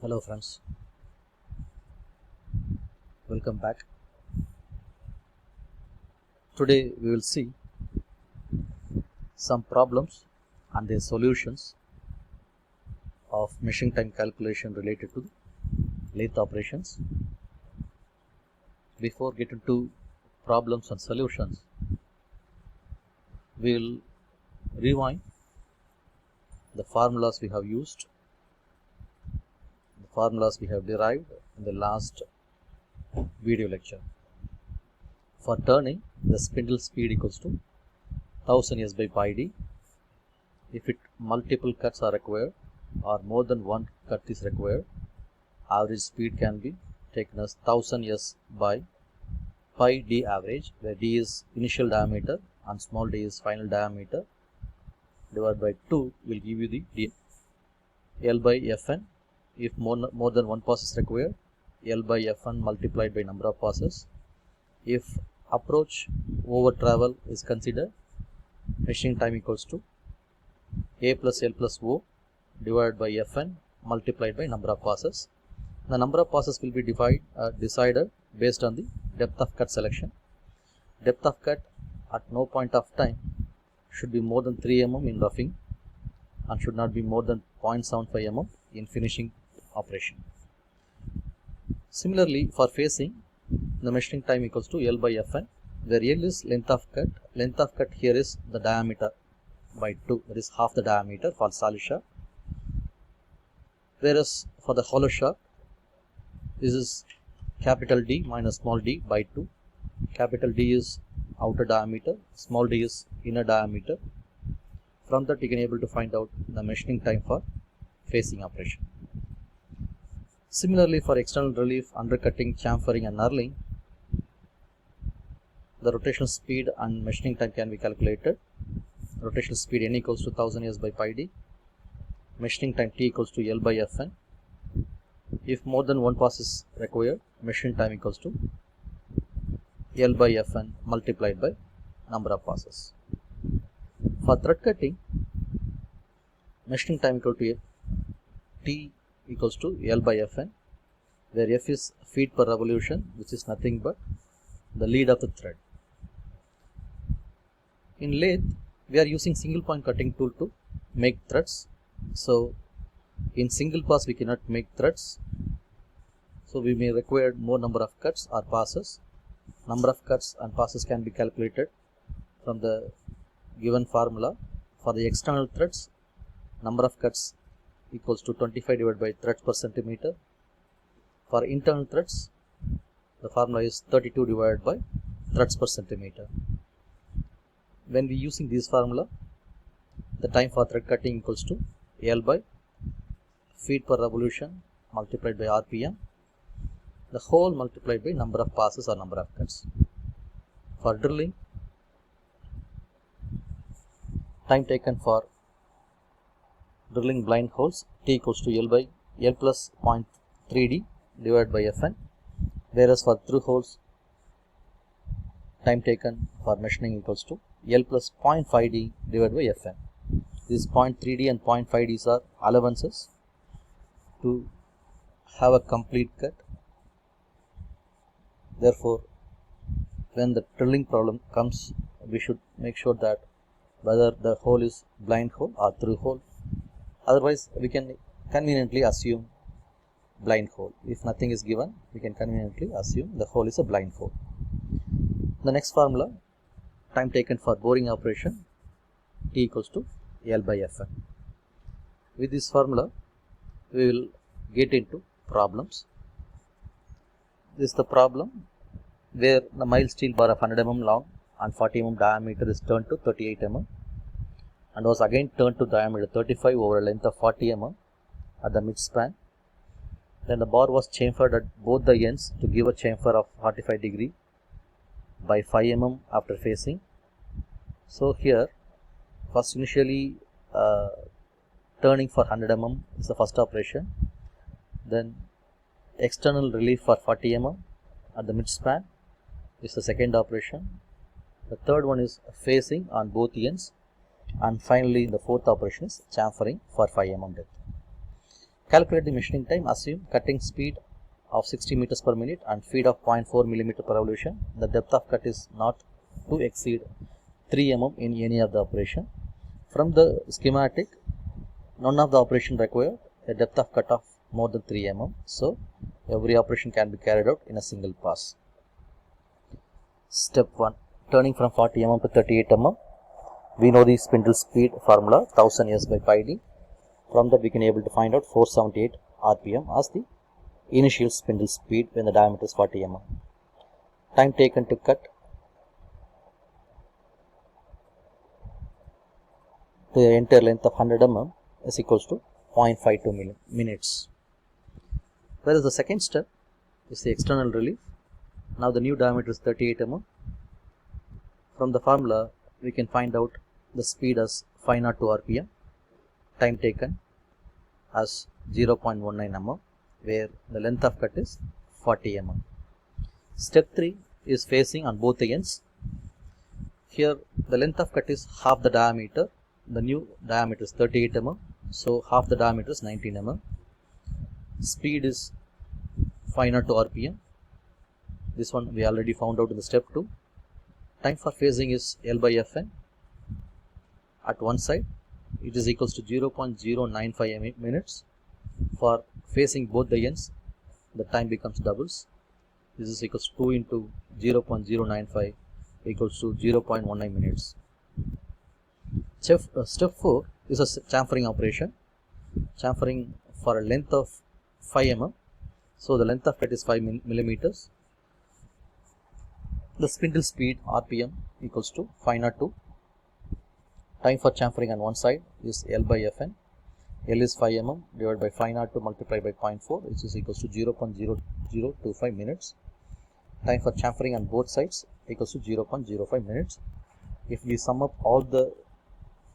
Hello friends, welcome back. Today we will see some problems and their solutions of machine time calculation related to lathe operations. Before getting to problems and solutions, we will rewind the formulas we have used, the formulas we have derived in the last video lecture. For turning, the spindle speed equals to 1000 S by pi d. If multiple cuts are required or more than one cut is required, average speed can be taken as 1000 S by pi d average, where d is initial diameter and small d is final diameter, divided by 2 will give you the d. L by Fn, if more than one pass is required, L by Fn multiplied by number of passes. If approach over travel is considered, machine time equals to A plus L plus O divided by Fn multiplied by number of passes. The number of passes will be decided based on the depth of cut selection. Depth of cut at no point of time should be more than 3 mm in roughing and should not be more than 0.75 mm in finishing operation. Similarly, for facing, the machining time equals to L by Fn, where L is length of cut. Length of cut here is the diameter by 2, that is half the diameter for solid shaft. Whereas for the hollow shaft, this is capital D minus small d by 2. Capital D is outer diameter, small d is inner diameter. From that you can able to find out the machining time for facing operation. Similarly, for external relief, undercutting, chamfering and knurling, the rotational speed and machining time can be calculated. Rotational speed n equals to 1000 S by pi d. Machining time T equals to L by Fn. If more than one pass is required, machining time equals to L by Fn multiplied by number of passes. For thread cutting, machining time equal to T equals to L by Fn, where F is feet per revolution, which is nothing but the lead of the thread. In lathe, we are using single point cutting tool to make threads. So in single pass we cannot make threads, so we may require more number of cuts or passes. Number of cuts and passes can be calculated from the given formula. For the external threads, number of cuts equals to 25 divided by threads per centimeter. For internal threads, the formula is 32 divided by threads per centimeter. When we using this formula, the time for thread cutting equals to L by feet per revolution multiplied by RPM, the whole multiplied by number of passes or number of cuts. For drilling, time taken for drilling blind holes T equals to L by L plus 0.3d divided by Fn, whereas for through holes, time taken for machining equals to L plus 0.5d divided by Fn. This 0.3d and 0.5d are allowances to have a complete cut. Therefore, when the drilling problem comes, we should make sure that whether the hole is blind hole or through hole. Otherwise, we can conveniently assume blind hole. If nothing is given, we can conveniently assume the hole is a blind hole. The next formula, time taken for boring operation, T equals to L by Fn. With this formula, we will get into problems. This is the problem where the mild steel bar of 100 mm long and 40 mm diameter is turned to 38 mm and was again turned to diameter 35 over a length of 40 mm at the mid span. Then the bar was chamfered at both the ends to give a chamfer of 45 degree by 5 mm after facing. So here, first initially turning for 100 mm is the first operation. Then external relief for 40 mm at the mid span is the second operation. The third one is facing on both ends, and finally the fourth operation is chamfering for 5 mm depth. Calculate the machining time. Assume cutting speed of 60 meters per minute and feed of 0.4 millimeter per revolution. The depth of cut is not to exceed 3 mm in any of the operation. From the schematic, none of the operation required a depth of cut of more than 3 mm. So every operation can be carried out in a single pass. Step 1. Turning from 40 mm to 38 mm. We know the spindle speed formula 1000 S by pi d. From that we can able to find out 478 rpm as the initial spindle speed when the diameter is 40 mm. Time taken to cut to the entire length of 100 mm is equals to 0.52 minutes. Whereas the second step is the external relief. Now the new diameter is 38 mm. From the formula we can find out the speed as 502 rpm. Time taken as 0.19 mm, where the length of cut is 40 mm. Step 3 is facing on both the ends. Here the length of cut is half the diameter. The new diameter is 38 mm, so half the diameter is 19 mm. Speed is 502 rpm. This one we already found out in the step 2. Time for phasing is L by Fn. At one side it is equals to 0.095 minutes. For facing both the ends, the time becomes doubles. This is equals to 2 into 0.095 equals to 0.19 minutes. Step 4 is a chamfering operation. Chamfering for a length of 5 mm. So the length of cut is 5 millimeters. The spindle speed rpm equals to 502. Time for chamfering on one side is L by Fn. L is 5 mm divided by 502 multiplied by 0.4, which is equals to 0.0025 minutes. Time for chamfering on both sides equals to 0.05 minutes. If we sum up all the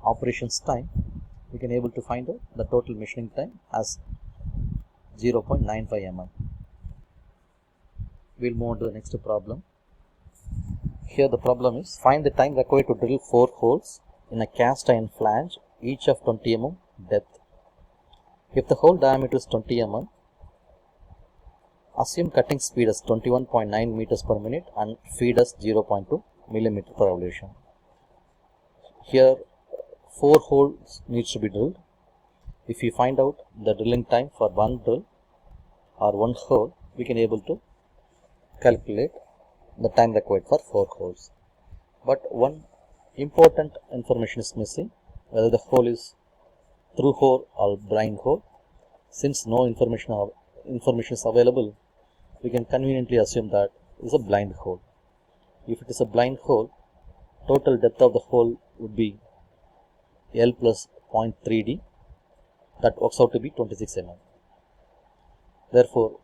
operations time, we can able to find out the total machining time as 0.95 mm. We'll move on to the next problem. Here the problem is find the time required to drill 4 holes in a cast iron flange, each of 20 mm depth. If the hole diameter is 20 mm, assume cutting speed as 21.9 meters per minute and feed as 0.2 millimeter per revolution. Here 4 holes needs to be drilled. If we find out the drilling time for one drill or one hole, we can able to calculate the time required for 4 holes. But one important information is missing, whether the hole is through hole or blind hole. Since no information is available, we can conveniently assume that it is a blind hole. If it is a blind hole, total depth of the hole would be L plus 0.3d. That works out to be 26 mm. Therefore,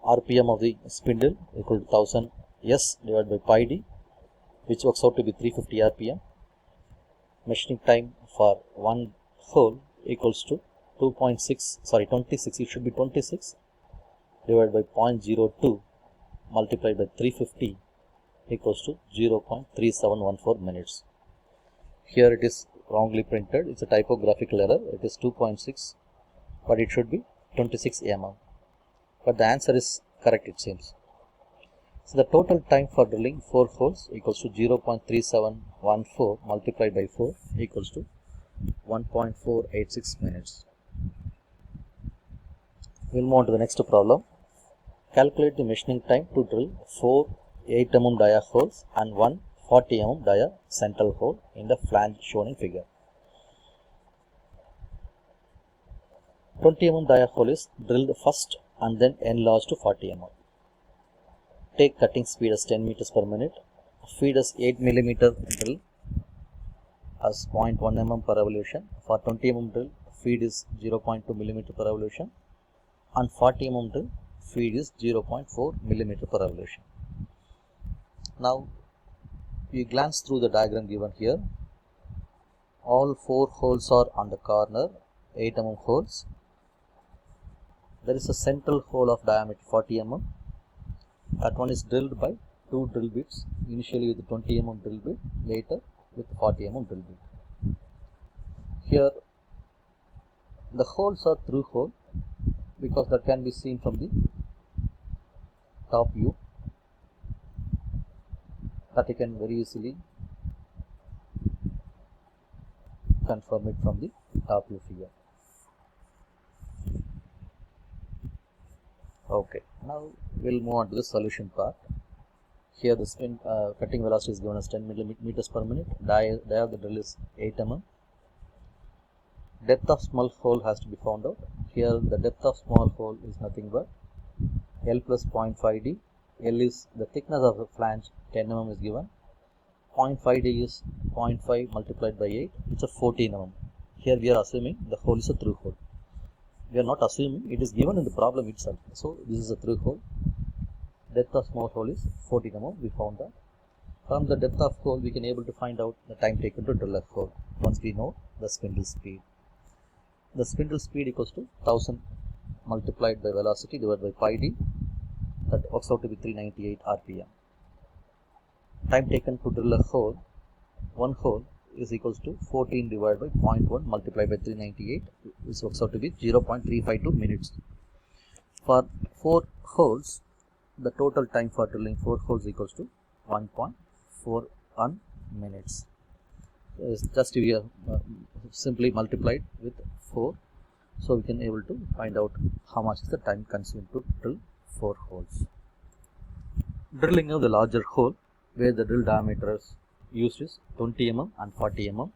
RPM of the spindle equal to 1000 S divided by pi d, which works out to be 350 RPM. Machining time for one hole equals to 26, it should be 26 divided by 0.02 multiplied by 350 equals to 0.3714 minutes. Here it is wrongly printed, it's a typographical error, it is 2.6, but it should be 26 mm. But the answer is correct, it seems. So the total time for drilling 4 holes equals to 0.3714 multiplied by 4 equals to 1.486 minutes. We'll move on to the next problem. Calculate the machining time to drill 4 8 mm dia holes and 1 40 mm dia central hole in the flange shown in figure. 20 mm dia hole is drilled first and then enlarged to 40 mm. Take cutting speed as 10 meters per minute. Feed as 8 millimeter drill as 0.1 mm per revolution. For 20 mm drill, feed is 0.2 millimeter per revolution, and 40 mm drill, feed is 0.4 millimeter per revolution. Now, we glance through the diagram given here. All 4 holes are on the corner, 8 mm holes. There is a central hole of diameter 40 mm. That one is drilled by 2 drill bits, initially with 20 mm drill bit, later with 40 mm drill bit. Here the holes are through hole. because that can be seen from the top view, that you can very easily confirm it from the top view figure. Okay, now we'll move on to the solution part. Here the spin cutting velocity is given as 10 millimeters per minute. Diameter of the drill is 8 mm. Depth of small hole has to be found out. Here the depth of small hole is nothing but L plus 0.5d. L is the thickness of the flange, 10 mm is given. 0.5d is 0.5 multiplied by 8, it's a 14 mm. Here we are assuming the hole is a through hole. We are not assuming, it is given in the problem itself. So this is a through hole. Depth of small hole is 14 mm, we found that. From the depth of hole we can able to find out the time taken to drill a hole once we know the spindle speed. The spindle speed equals to 1000 multiplied by velocity divided by pi d, that works out to be 398 rpm. Time taken to drill a hole, one hole, is equals to 14 divided by 0.1 multiplied by 398, which works out to be 0.352 minutes. For 4 holes, the total time for drilling 4 holes equals to 1.41 minutes. Just we have simply multiplied with 4, so we can able to find out how much is the time consumed to drill 4 holes. Drilling of the larger hole, where the drill diameter is used is 20 mm and 40 mm.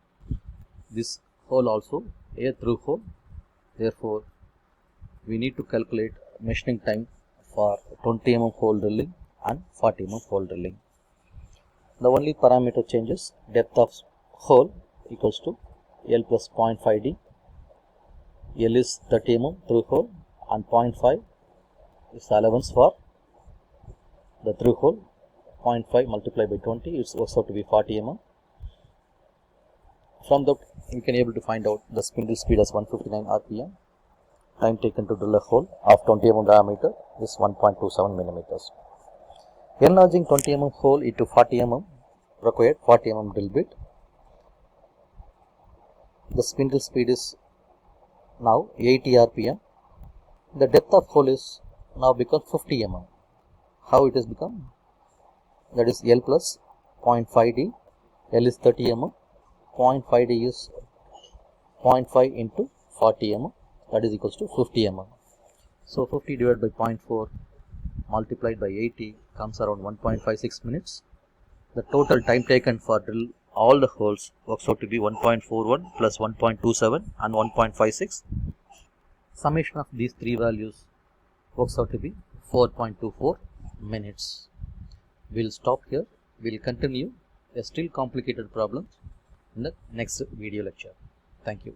This hole also a through hole, therefore we need to calculate measuring time for 20 mm hole drilling and 40 mm hole drilling. The only parameter changes, depth of hole equals to L plus 0.5d. L is 30 mm through hole and 0.5 is the allowance for the through hole. 0.5 multiplied by 20, it works out to be 40 mm. From that we can able to find out the spindle speed as 159 rpm. Time taken to drill a hole of 20 mm diameter is 1.27 millimeters. Enlarging 20 mm hole into 40 mm required 40 mm drill bit. The spindle speed is now 80 rpm. The depth of hole is now become 50 mm. How it has become? That is L plus 0.5d. L is 30 mm. 0.5d is 0.5 into 40 mm. That is equals to 50 mm. So 50 divided by 0.4 multiplied by 80 comes around 1.56 minutes. The total time taken for drill all the holes works out to be 1.41 plus 1.27 and 1.56. Summation of these three values works out to be 4.24 minutes. We'll stop here. We'll continue a still complicated problem in the next video lecture. Thank you.